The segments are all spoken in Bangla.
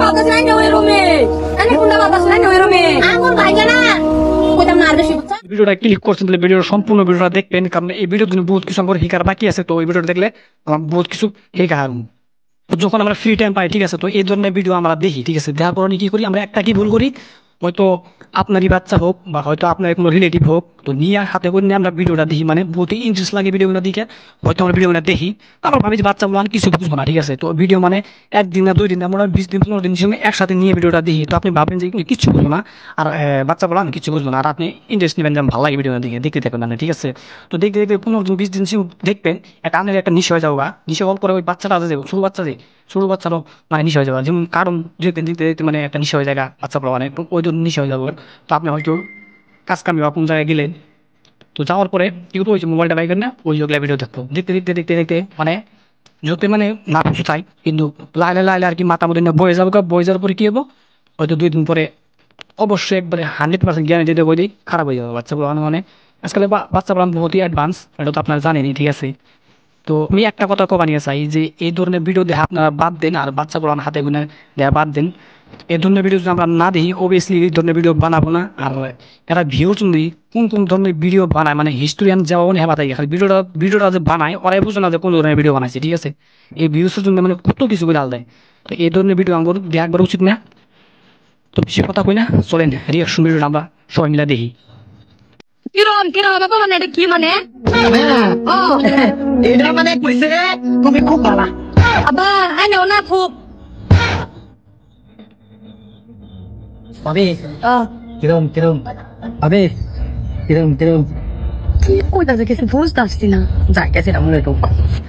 batas na nyo rumi. Ano kung na batas na nyo rumi? Ako kaya na. Kutam na arda shibuta. ভিডিওটা ক্লিক করছেন তাহলে ভিডিওর সম্পূর্ণ ভিডিওটা দেখবেন, কারণ এই ভিডিওর জন্য বহুত কিছু আমার শিকার বাকি আছে। তো এই ভিডিওটা দেখলে আমার বহুত কিছু শেখা। যখন আমরা ফ্রি টাইম পাই, ঠিক আছে, তো এই ধরনের ভিডিও আমরা দেখি, ঠিক আছে। দেখার পর কি করি আমরা, একটা কি ভুল করি, হয়তো আপনারই বাচ্চা হোক বা হয়তো আপনার কোনো রিলেটিভ হোক, তো নিয়ে হাতে করে নিয়ে আমরা ভিডিওটা দেখি, মানে বহুত ইন্টারেস্ট লাগে ভিডিওগুলো দিকে, হয়তো আমরা ভিডিওগুলো দেখি, তারপর ভাবি যে বাচ্চাগুলো কিছু বুঝবো না, ঠিক আছে। তো ভিডিও মানে একদিন না 2 দিন, আমরা 20 দিন 15 দিন সঙ্গে একসাথে নিয়ে ভিডিওটা দেখি, তো আপনি ভাবেন যে কিছু বুঝবো না, আর বাচ্চাগুলো কিছু বুঝবো না, আর আপনি ইন্টারেস্ট নেবেন যে ভালো লাগে ভিডিও দিকে দেখতে থাকবেন না, ঠিক আছে। তো দেখতে দেখতে 15 দিন 20 দিন দেখবেন একটা আপনার একটা নিশা হয়ে যাওয়া, নিশা হওয়ার পরে ওই বাচ্চাটা আছে, ছোট বাচ্চারও মানে নিশা হয়ে যাবে, যেমন কারণ দেখতে দেখতে দেখতে মানে একটা নিশা হয়ে যায় বাচ্চাগুলো, মানে ওই জন্য নিশা হয়ে যাবে। তো আপনি হয়তো কাজ কামি বা কোন জায়গায় গেলেন, তো যাওয়ার পরে কি করবো, ওই যে মোবাইলটা বাইকের না, ওই যোগলা ভিডিও দেখবো, দেখতে দেখতে দেখতে দেখতে মানে যতে মানে না কিছু চাই, কিন্তু লাইলে লাইলে আর কি মাথা মধ্যে বয়ে যাবো, বয়ে যাওয়ার পরে কি হবো, হয়তো 2 দিন পরে অবশ্যই একবারে 100% গ্যারান্টি দিয়ে বই দিই খারাপ হয়ে যাবে বাচ্চাগুলো, মানে আজকাল বাচ্চাগুলো বহুতই অ্যাডভান্স, এটা তো আপনারা জানেনই, ঠিক আছে। তো আমি একটা কথা কবা নিয়ে চাই যে এই ধরনের ভিডিও দেখে আপনারা বাদ দেন, আর বাচ্চাগুলো হাতে গুনে দেওয়া বাদ দেন। এই ধরনের ভিডিও যদি আমরা না দেখি, অবভিয়াসলি এই ধরনের ভিডিও বানাবো না। আর এরা ভিউ যদি কোন ধরনের ভিডিও বানায়, মানে হিস্টোরিয়ান যাওয়া মানে হেবা থাকে, ভিডিওটা যে বানায় ওরাই বুঝে না যে কোন ধরনের ভিডিও বানাইছে, ঠিক আছে। এই ভিউসের জন্য মানে কত কিছু করে আল দেয়। তো এই ধরনের ভিডিও আমার দেখবার উচিত না। তো বেশি কথা কই না, চলেন রিয়াকশন ভিডিওটা আমরা সবাই মিলে দেখি। কিরম বাবা মানে এটা কি মানে? ও এটা মানে কইছে তুমি খুব ভালো। আবা আনো না খুব। ভাবি কিরম ভাবি কিরম কইতা যে কিছু বুঝতে আসছি না। যাইতেছে না মনে তো।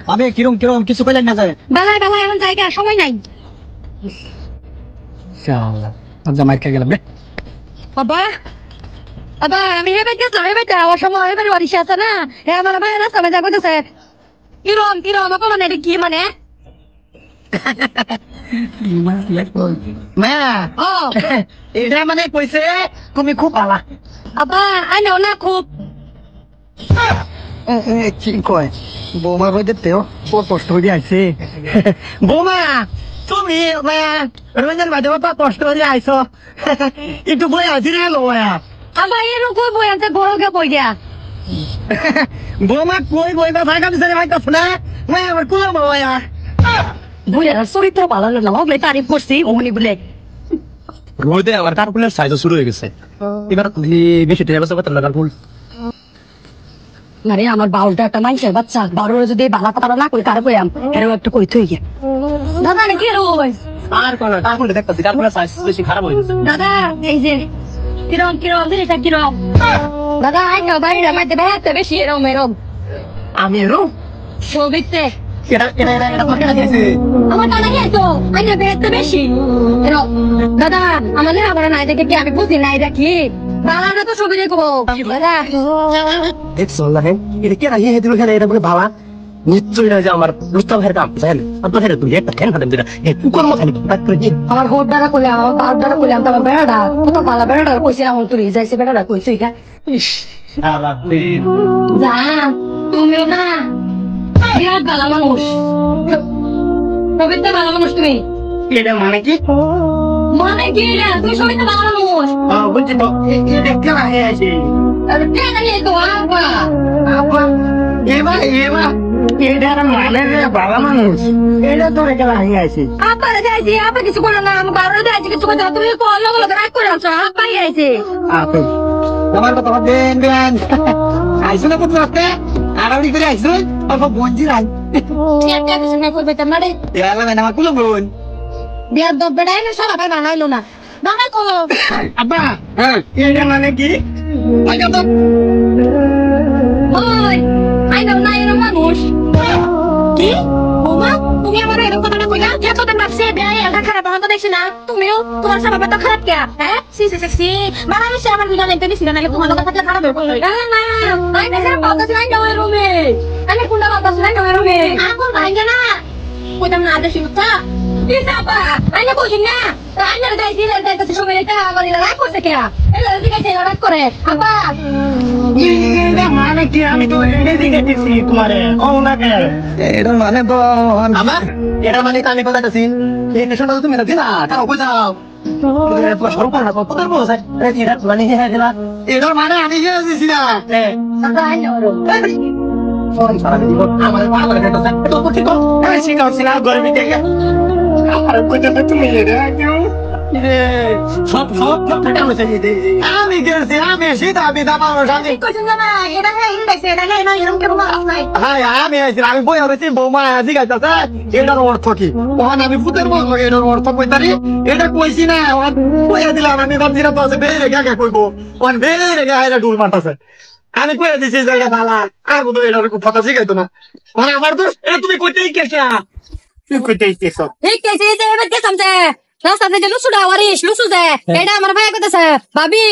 ভাবি কিরম কিছু কইলেন না যায়। বেলায় এমন জায়গা সময় নাই। ইনশাআল্লাহ আজ মাইর কে গেলাম রে। বাবা আমি হেবে গেছিলাম, হেবে যাওয়ার সময় হেবে বাড়ি আছে না, হে আমার ভাই রাস্তা মধ্যে কইতেছে কিরম বাবা মানে এটা কি মানে? মা ও এটা মানে কইছে তুমি খুব ভালো। আবা আনো না খুব। কি কয় বৌমা কই দিতেও কষ্ট হয়ে আইছে। বৌমা তুমি রঞ্জন ভাই বাবা কষ্ট হয়ে আইছো, একটু বই আছি রে লোয়া। আবা এরকম কই বই আনতে বড়কে বই দিয়া। বৌমা কই বইবা ভাগা দিছে ভাই তো না, মা আমার কুলা বয়া। বইয়ের চরিত্র ভালো না, ওগুলো তারিফ করছি অমনি বলে। রোদে আমার কার্পুলের সাইজও শুরু হয়ে গেছে, এবার বেশি টাকা বসে পাতাম না কার্পুল। আরে আমার বাউলটা একটা মানুষের বাচ্চা, বারোরে যদি ভালো কথা না কই কার কইয়াম, এরও একটু কই থই গিয়া। দাদা নাকি রোজ আর কোন কার্পুলে দেখতাছি কার্পুলের সাইজ বেশি খারাপ হয়ে গেছে। দাদা এই যে কিরম জিনিসটা কিরম দাদা আইনো বাড়ির মধ্যে বেড়াতে বেশি এরম আমি রো ছবিতে এটা পকেটে দিয়েছে। আমার দাদা কি তো আইনো বেড়াতে বেশি এরম। দাদা আমাদের আবার নাই দেখে কি আমি বুঝি নাই দেখি বাবা তো ছবি দেখবো দাদা। দেখছো না হ্যাঁ, এটা কে রাখি হেদিল খেলে এটা বলে বাবা নিশ্চয়ই না যে আমার রুস্তাম হের কাম জানেন আপনার হেরে তুই একটা ফ্যান হাতে দিলা এই কুকুর মত খালি বাদ করে দিন। আমার হোট দ্বারা করলে আমার বাপ দ্বারা করলে আমার বেড়াটা কত ভালো বেড়াটা কইছে আমার তুই যাইছে বেড়াটা কইছে এটা। ইস শালা প্লিজ যা তুমিও না বিরাট ভালো মানুষ, সবিতা ভালো মানুষ তুমি। এটা মানে কি? মানে কি রে তুই সবিতা ভালো মানুষ? বলছি তো এটা কে রাখি আছে? আরে কে জানি তো আপা এবা এটা মানে রে ভালো মানুষ, এটা তো রেখে রাখি আছে। আপা রে যাইছি, আপা কিছু করে না, আমি বারো যাইছি কিছু করে না, তুমি কল লগে রাগ করে আছো, আপা আইছে। আপনি তোমার কথা দেন আইসো না পুত্র আপনি আড়াউড়ি করে আইসো অল্প বঞ্জি রাই ঠিক আছে কিছু না করবে তোমরা রে এলা না আমার কুলো বোন বিয়ার দব বেড়াই না সব আপা বানাইলো না বানাই কো। আব্বা হ্যাঁ এটা মানে কি? আগে তো ওই আই না না এরকম মানুষ কি ওমা তুমি আমার এরকম কথাটা কইলা কে তো দেন বাপসে বেয়াই এটা খারাপ হতো দেখছ না, তুমিও তোমার স্বভাব তো খারাপ কে হ্যাঁ সি বানাই সে আমার দুজন একটু নিছিল নালে তোমার কথা খারাপ হবে না না আই না খারাপ কথা নাই না ওই রুমে আমি কোনটা কথা নাই না ওই রুমে এখন ভাই না কইতাম না আদে শিখতা ইসাবা আইনা বসিন না আইনা দাই দিলে দাই তো সময় এটা আমার রাগ করতে কে এলা দিকে যে রাগ করে আপা এটা মানে কি? আমি তো এটা দিকে দিছি তোমারে ও না কে এটা মানে তো আমার এটা মানে কানে কথা আছি এই নেশনটা তুমি না দিনা কারো কই যাও সরু কর না তোদের বউ আছে এটা মানে হ্যাঁ দিলা এটার মানে আমি গিয়ে দিছি না আমার ভালো লাগে তো তো ঠিক আমি শিখাচ্ছি না গরমে দেখে আর কইতে তুমি সব সব সব টাকা হয়েছে আমি গেছি আমি সীতা বিদা মানুষ আমি কইছেন না এটা হ্যাঁ ইংরেজি এটা হ্যাঁ না এরকম কেন মারাস নাই হ্যাঁ আমি আইছিলাম আমি বই হয়েছি বৌমা জিজ্ঞাসা এটার অর্থ কি ওখানে আমি ভূতের বলবো এটার অর্থ কইতারি এটা কইছি না ওখান কইয়া দিলাম আমি ভাবছি না তো আছে বেড়ে গা কইবো ওখান বেড়ে গা এটা ডুল মারতাছে আমি কইয়া দিছি যে এটা ভালা আর বুঝো এটার কথা শিখাইতো না মানে আমার তো এটা তুমি কইতেই কেসা তুমি কইতেই কেসা এই কেসে যে এবার কে সামতে রাস্তা থেকে লুসু ডাওয়ারিস লুসু দে এটা আমার ভাই কইতেছে ভাবি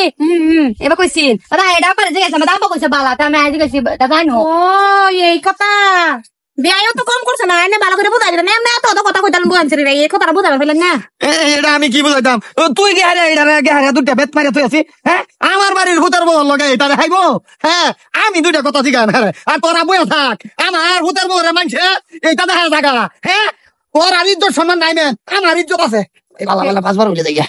এবার কইছিন দাদা এটা পারে যে গেছে দাম কইছে বালা তা আমি আজ কইছি দাদা নো ও এই কথা বিয়াও তো কম করছ না এনে ভালো করে বুঝাই দিবেন এমনি তো কথা কইতাম বুঝাইছি রে এই কথাটা বুঝাবে ফেলেন না এটা আমি কি বুঝাইতাম তুই গে হারে এটা গে হারে দুইটা বেত মারিয়া তুই আছি হ্যাঁ আমার বাড়ির ভূতের বউ লগে এটা হাইবো হ্যাঁ আমি দুইটা কথা শিখাম হ্যাঁ আর তোরা বইয়া থাক আমার ভূতের বউ রে মানছে এইটা দেখা জায়গা হ্যাঁ তোর আর ইজ্জত সম্মান নাই মেন আমার ইজ্জত আছে এই বালা বালা 5 বার হইলে যাইয়া